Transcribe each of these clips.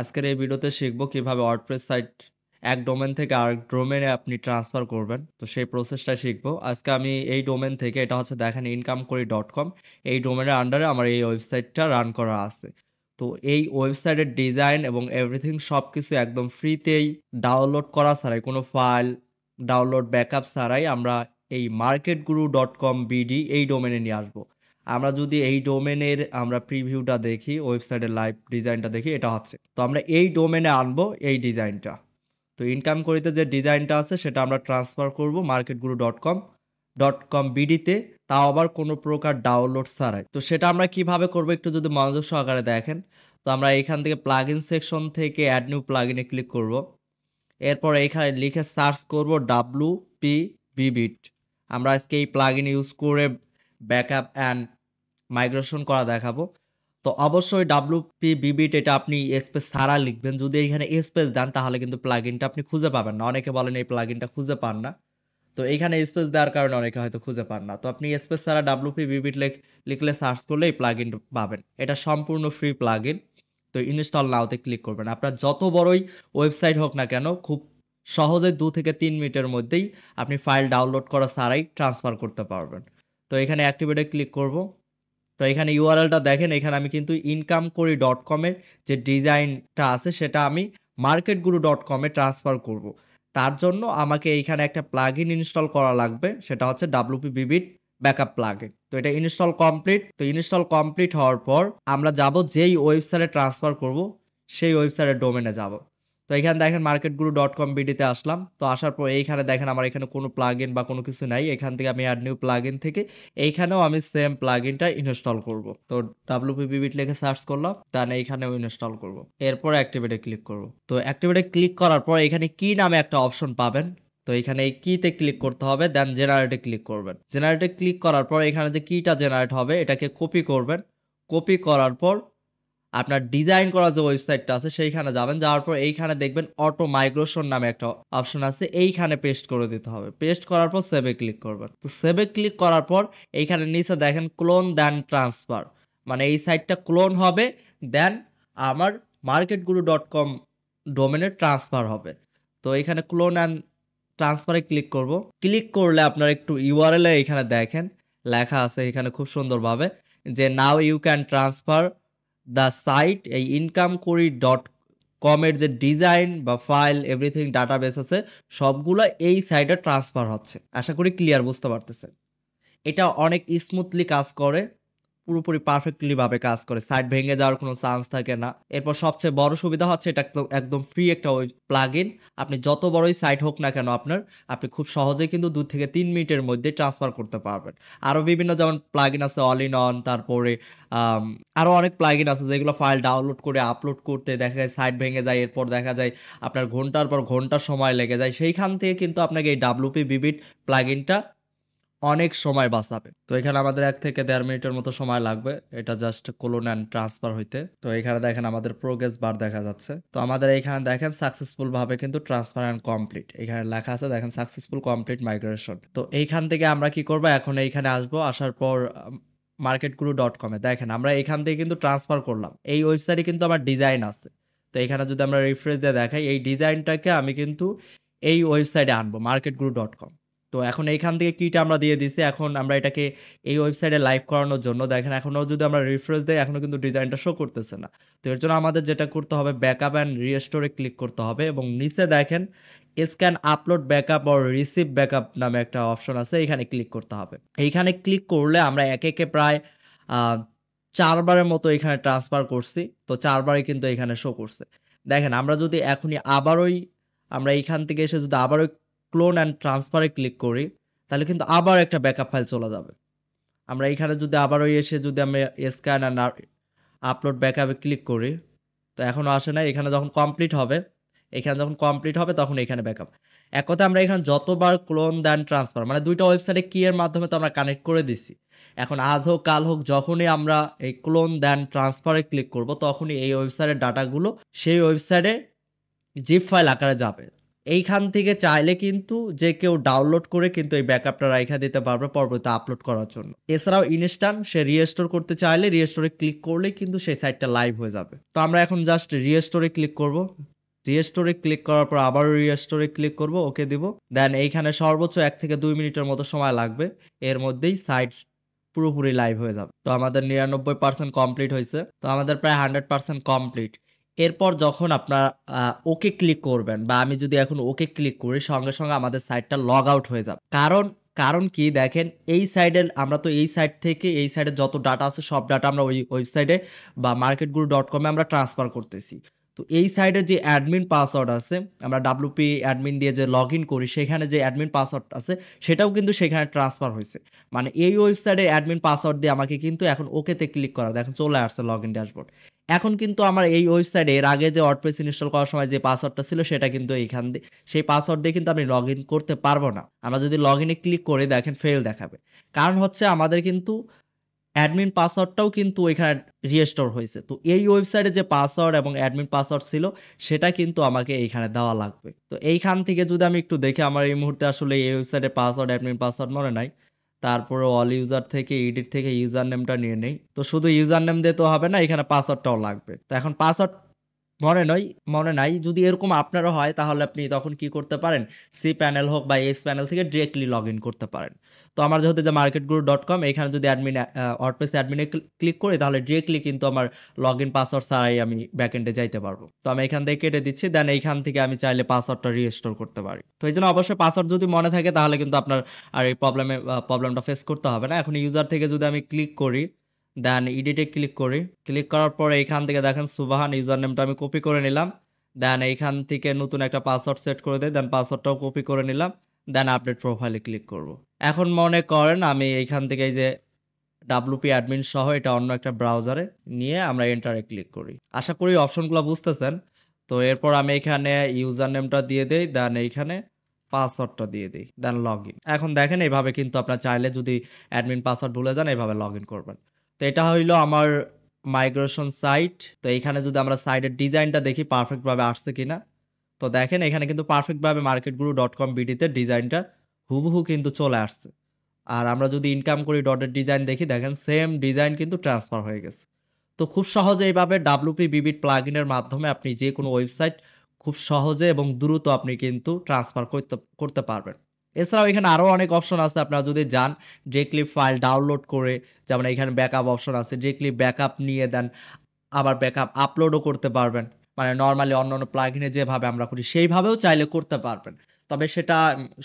আজকের এই ভিডিওতে শিখব কিভাবে ওয়ার্ডপ্রেস সাইট এক ডোমেন থেকে আরেক ডোমেনে আপনি ট্রান্সফার করবেন। তো সেই প্রসেসটা শিখব। আজকে আমি এই ডোমেন থেকে এটা হচ্ছে দেখেন incomekori.com এই ডোমেনের আন্ডারে আমার এই ওয়েবসাইটটা রান করা আছে। তো এই ওয়েবসাইটের ডিজাইন এবং এভরিথিং সবকিছু একদম ফ্রিতেই ডাউনলোড করা ছাড়াই কোনো ফাইল ডাউনলোড ব্যাকআপ ছাড়াই আমরা এই marketguru.com BD এই ডোমেনে নিয়ে আসবো। আমরা যদি এই ডোমেনের আমরা প্রিভিউটা দেখি, ওয়েবসাইটের লাইভ ডিজাইনটা দেখি, এটা হচ্ছে। তো আমরা এই ডোমেনে আনবো এই ডিজাইনটা। তো ইনকাম করিতে যে ডিজাইনটা আছে সেটা আমরা ট্রান্সফার করব marketguru.com বিডিতে, তাও আবার কোনো প্রকার ডাউনলোড ছাড়াই। তো সেটা আমরা কিভাবে করব একটু যদি মনোযোগ সহকারে দেখেন। তো আমরা এখান থেকে প্লাগইন সেকশন থেকে অ্যাড নিউ প্লাগইনে ক্লিক করব। এরপর এখানে লিখে সার্চ করব WP বিবিট। আমরা আজকে এই প্লাগইন ইউজ করে ব্যাকআপ অ্যান্ড মাইগ্রেশন করা দেখাবো। তো অবশ্যই WP বিবিট এটা আপনি স্পেস ছাড়া লিখবেন। যদি এখানে স্পেস দেন তাহলে কিন্তু প্লাগইনটা আপনি খুঁজে পাবেন না। অনেকে বলেন এই প্লাগইনটা খুঁজে পান না। তো এইখানে স্পেস দেওয়ার কারণে অনেকে হয়তো খুঁজে পান না। তো আপনি স্পেস ছাড়া WP বিবিট লিখলে সার্চ করলে এই প্লাগইনটা পাবেন। এটা সম্পূর্ণ ফ্রি প্লাগইন। তো ইনস্টল নাওতে ক্লিক করবেন। আপনার যত বড়ই ওয়েবসাইট হোক না কেন খুব সহজে 2 থেকে 3 মিনিটের মধ্যেই আপনি ফাইল ডাউনলোড করা ছাড়াই ট্রান্সফার করতে পারবেন। তো এখানে অ্যাক্টিভেটে ক্লিক করব। তো এখানে ইউআরএলটা দেখেন, এখানে আমি কিন্তু incomekori.com এর যে ডিজাইনটা আছে সেটা আমি marketguru.com এ ট্রান্সফার করব। তার জন্য আমাকে এইখানে একটা প্লাগইন ইনস্টল করা লাগবে, সেটা হচ্ছে WP বিবিট ব্যাকআপ প্লাগইন। তো এটা ইনস্টল কমপ্লিট। তো ইনস্টল কমপ্লিট হওয়ার পর আমরা যাব যেই ওয়েবসাইটে ট্রান্সফার করব সেই ওয়েবসাইটের ডোমেনে যাব। তো এখানে দেখেন marketguru.com বিডিতে আসলাম। তো আসার পর এইখানে দেখেন আমার এখানে কোনো প্লাগইন বা কোনো কিছু নাই। এখান থেকে আমি অ্যাড নিউ প্লাগইন থেকে এইখানেও আমি সেম প্লাগইনটা ইনস্টল করব। তো WP বিবিট লিখে সার্চ করলাম, দেন এইখানেও ইনস্টল করব। এরপর অ্যাক্টিভেটে ক্লিক করব। তো অ্যাক্টিভেটে ক্লিক করার পর এখানে কি নামে একটা অপশন পাবেন। তো এখানে এই কিতে ক্লিক করতে হবে, দেন জেনারেটে ক্লিক করবেন। জেনারেটে ক্লিক করার পর এখানে যে কিটা জেনারেট হবে এটাকে কপি করবেন। কপি করার পর আপনার ডিজাইন করা যে ওয়েবসাইটটা আছে সেইখানে যাবেন। যাওয়ার পর এইখানে দেখবেন অটো মাইগ্রেশন নামে একটা অপশন আছে, এইখানে পেস্ট করে দিতে হবে। পেস্ট করার পর সেভে ক্লিক করবেন। তো সেভে ক্লিক করার পর এইখানে নিচে দেখেন ক্লোন দেন ট্রান্সফার, মানে এই সাইটটা ক্লোন হবে, দেন আমার marketguru.com ডোমেনে ট্রান্সফার হবে। তো এখানে ক্লোন অ্যান্ড ট্রান্সফারে ক্লিক করব। ক্লিক করলে আপনার একটু ইউআরএল এ এখানে দেখেন লেখা আছে এখানে খুব সুন্দরভাবে যে now you can transfer the site. এই incomekori.com এর যে ডিজাইন বা ফাইল এভরিথিং ডাটাবেস আছে সবগুলো এই সাইটে ট্রান্সফার হচ্ছে। আশা করি ক্লিয়ার বুঝতে পারতেছেন। এটা অনেক স্মুথলি কাজ করে, পুরোপুরি পারফেক্টলি ভাবে কাজ করে। সাইট ভেঙে যাওয়ার কোনো চান্স থাকে না। এরপর সবচেয়ে বড় সুবিধা হচ্ছে এটা একদম ফ্রি একটা প্লাগইন। আপনি যত বড়ই সাইট হোক না কেন আপনি খুব সহজেই কিন্তু 2 থেকে 3 মিনিটের মধ্যে ট্রান্সফার করতে পারবেন। আরও বিভিন্ন যেমন প্লাগইন আছে অল ইন অন, তারপরে আরও অনেক প্লাগইন আছে যেগুলো ফাইল ডাউনলোড করে আপলোড করতে দেখা যায় সাইট ভেঙে যায়, এরপর দেখা যায় আপনার ঘন্টার পর ঘন্টা সময় লেগে যায়। সেইখান থেকে কিন্তু আপনাকে এই WP বিবিট প্লাগইনটা অনেক সময় বাঁচাবে। তো এখানে আমাদের 1 থেকে 1.5 মিনিটের মতো সময় লাগবে এটা জাস্ট ক্লোন অ্যান্ড ট্রান্সফার হইতে। তো এখানে দেখেন আমাদের প্রোগ্রেস বার দেখা যাচ্ছে। তো আমাদের এইখানে দেখেন সাকসেসফুল ভাবে কিন্তু ট্রান্সফার অ্যান্ড কমপ্লিট এখানে লেখা আছে, দেখেন সাকসেসফুল কমপ্লিট মাইগ্রেশন। তো এইখান থেকে আমরা কি করব, এখন এইখানে আসবো। আসার পর marketguru.com এ দেখেন আমরা এইখান থেকে কিন্তু ট্রান্সফার করলাম। এই ওয়েবসাইটে কিন্তু আমার ডিজাইন আছে। তো এখানে যদি আমরা রিফ্রেশ দিয়ে দেখাই এই ডিজাইনটাকে আমি কিন্তু এই ওয়েবসাইটে আনবো marketguru.com। তো এখন এইখান থেকে কিটা আমরা দিয়ে দিছি। এখন আমরা এটাকে এই ওয়েবসাইটে লাইভ করানোর জন্য দেখেন এখনও যদি আমরা রিফ্রেশ দেই এখনও কিন্তু ডিজাইনটা শো করতেছে না। তো এর জন্য আমাদের যেটা করতে হবে ব্যাকআপ অ্যান্ড রিস্টোরে ক্লিক করতে হবে এবং নিচে দেখেন scan upload backup or receive backup নামে একটা অপশন আছে, এখানে ক্লিক করতে হবে। এইখানে ক্লিক করলে আমরা একে প্রায় 4 বারের মতো এখানে ট্রান্সফার করছি। তো 4 বারই কিন্তু এখানে শো করছে। দেখেন আমরা যদি এখনই আবারই আমরা এইখান থেকে এসে যদি আবারও ক্লোন অ্যান্ড ট্রান্সফারে ক্লিক করি তাহলে কিন্তু আবার একটা ব্যাকআপ ফাইল চলে যাবে। আমরা এখানে যদি আবারও এসে যদি আমি স্ক্যান অ্যান্ড আপলোড ব্যাকআপে ক্লিক করি তো এখনও আসে নাই। এখানে যখন কমপ্লিট হবে তখন এখানে ব্যাকআপ। এক কথা আমরা এখানে যতবার ক্লোন দেন ট্রান্সফার মানে দুইটা ওয়েবসাইটে কি এর মাধ্যমে তো আমরা কানেক্ট করে দিছি। এখন আজ হোক কাল হোক যখনই আমরা এই ক্লোন দেন ট্রান্সফারে ক্লিক করব তখনই এই ওয়েবসাইটের ডাটাগুলো সেই ওয়েবসাইটে জিপ ফাইল আকারে যাবে। এইখান থেকে চাইলে কিন্তু যে কেউ ডাউনলোড করে কিন্তু এই ব্যাকআপটা রাইখা দিতে পারবে পরবর্তীতে আপলোড করার জন্য। এছাড়াও ইনস্ট্যান্ট সে রিস্টোর করতে চাইলে রিস্টোরে ক্লিক করলেই কিন্তু সেই সাইটটা লাইভ হয়ে যাবে। তো আমরা এখন জাস্ট রিস্টোরে ক্লিক করব। রিস্টোরে ক্লিক করার পর আবারও রিস্টোরে ক্লিক করব, ওকে দিব। দেন এইখানে সর্বোচ্চ ১ থেকে ২ মিনিটের মতো সময় লাগবে। এর মধ্যেই সাইট পুরোপুরি লাইভ হয়ে যাবে। তো আমাদের ৯৯% কমপ্লিট হইছে। তো আমাদের প্রায় 100% কমপ্লিট। এরপর যখন আপনার ওকে ক্লিক করবেন বা আমি যদি এখন ওকে ক্লিক করি সঙ্গে, সঙ্গে আমাদের সাইটটা লগ আউট হয়ে যাবে। কারণ কি দেখেন এই সাইডের আমরা তো এই সাইট থেকে এই সাইডে যত ডাটা আছে সব ডাটা আমরা ওই ওয়েবসাইটে বা marketguru.com এ আমরা ট্রান্সফার করতেছি। তো এই সাইডের যে অ্যাডমিন পাসওয়ার্ড আছে, আমরা WP অ্যাডমিন দিয়ে যে লগইন করি সেখানে যে অ্যাডমিন পাসওয়ার্ড আছে সেটাও কিন্তু সেখানে ট্রান্সফার হইছে। মানে এই ওয়েবসাইটের অ্যাডমিন পাসওয়ার্ড দিয়ে আমাকে কিন্তু এখন ওকেতে ক্লিক করা দেখেন চলে আসছে লগইন ড্যাশবোর্ড। এখন কিন্তু আমার এই ওয়েবসাইটে এর আগে যে ওয়ার্ডপ্রেস ইনস্টল করার সময় যে পাসওয়ার্ডটা ছিল সেটা কিন্তু এইখান দিয়ে সেই পাসওয়ার্ড দিয়ে কিন্তু আমি লগইন করতে পারবো না। আমরা যদি লগইনে ক্লিক করি দেখেন ফেল দেখাবে। কারণ হচ্ছে আমাদের কিন্তু অ্যাডমিন পাসওয়ার্ডটাও কিন্তু ওইখানে রিস্টোর হইছে। তো এই ওয়েবসাইটে যে পাসওয়ার্ড এবং অ্যাডমিন পাসওয়ার্ড ছিল সেটা কিন্তু আমাকে এইখানে দেওয়া লাগবে। তো এইখান থেকে যদি আমি একটু দেখি আমার এই মুহূর্তে আসলে এই ওয়েবসাইটের পাসওয়ার্ড, অ্যাডমিন পাসওয়ার্ড মনে নাই। তারপরে অল ইউজার থেকে এডিট থেকে ইউজার নেমটা নিয়ে নেই। তো শুধু ইউজার নেম দিয়ে তো হবে না, এখানে পাসওয়ার্ডটাও লাগবে। তো এখন পাসওয়ার্ড মনে নাই। যদি এরকম আপনারও হয় তাহলে আপনি তখন কি করতে পারেন? cpanel হোক বা spanel থেকে ডিরেক্টলি লগইন করতে পারেন। তো আমার যেহেতু যে marketguru.com এখানে যদি অ্যাডমিন ওয়ার্ডপ্রেস অ্যাডমিনে ক্লিক করি তাহলে ডিরেক্টলি কিন্তু আমার লগইন পাসওয়ার্ড ছাড়াই আমি ব্যাকএন্ডে যাইতে পারবো। তো আমি এখান থেকে কেটে দিচ্ছি। দেন এইখান থেকে আমি চাইলে পাসওয়ার্ডটা রিস্টোর করতে পারি। তো এইজন্য অবশ্যই পাসওয়ার্ড যদি মনে থাকে তাহলে কিন্তু আপনার আর এই প্রবলেমটা ফেস করতে হবে না। এখন ইউজার থেকে যদি আমি ক্লিক করি, দেন এডিটে ক্লিক করি। ক্লিক করার পরে এইখান থেকে দেখেন সুবাহান ইউজার নেমটা আমি কপি করে নিলাম। দেন এইখান থেকে নতুন একটা পাসওয়ার্ড সেট করে দেই। দেন পাসওয়ার্ডটাও কপি করে নিলাম। দেন আপডেট প্রোফাইলে ক্লিক করব। এখন মনে করেন আমি এইখান থেকে এই যে WP অ্যাডমিন সহ এটা অন্য একটা ব্রাউজারে নিয়ে আমরা এন্টারে ক্লিক করি। আশা করি অপশনগুলো বুঝতেছেন। তো এরপর আমি এখানে ইউজার নেমটা দিয়ে দেই। দেন এইখানে পাসওয়ার্ডটা দিয়ে দেই। দেন লগইন। এখন দেখেন এভাবে কিন্তু আপনার চাইলে যদি অ্যাডমিন পাসওয়ার্ড ভুলে যান এভাবে লগইন করবেন। তো এটা হইলো আমার মাইগ্রেশন সাইট। তো এইখানে যদি আমরা সাইটের ডিজাইনটা দেখি পারফেক্ট ভাবে আসছে কিনা। তো দেখেন এখানে কিন্তু পারফেক্ট ভাবে marketguru.com বিডিতে ডিজাইনটা হুবহু কিন্তু চলে আসছে। আর আমরা যদি ইনকাম করি ডটের ডিজাইন দেখি দেখেন সেম ডিজাইন কিন্তু ট্রান্সফার হয়ে গেছে। তো খুব সহজে এইভাবে WP বিবিট প্লাগইনের মাধ্যমে আপনি যে কোনো ওয়েবসাইট খুব সহজে এবং দ্রুত আপনি কিন্তু ট্রান্সফার করতে পারবেন। এছাড়াও এখানে আরো অনেক অপশন আছে আপনারা যদি যান ডিরেক্টলি ফাইল ডাউনলোড করে, যেমন এখানে ব্যাকআপ অপশন আছে, ডিরেক্টলি ব্যাকআপ নিয়ে দেন আবার ব্যাকআপ আপলোডও করতে পারবেন। মানে নরমালি অন্যান্য প্লাগইনে যেভাবে আমরা করি সেইভাবেও চাইলে করতে পারবেন। তবে সেটা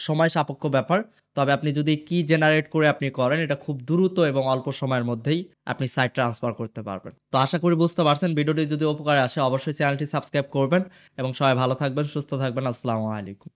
সময় সাপেক্ষ ব্যাপার। তবে আপনি যদি কি জেনারেট করে আপনি করেন এটা খুব দ্রুত এবং অল্প সময়ের মধ্যেই আপনি সাইট ট্রান্সফার করতে পারবেন। তো আশা করি বুঝতে পারছেন। ভিডিওটি যদি উপকারে আসে অবশ্যই চ্যানেলটি সাবস্ক্রাইব করবেন এবং সবাই ভালো থাকবেন, সুস্থ থাকবেন। আসসালামু আলাইকুম।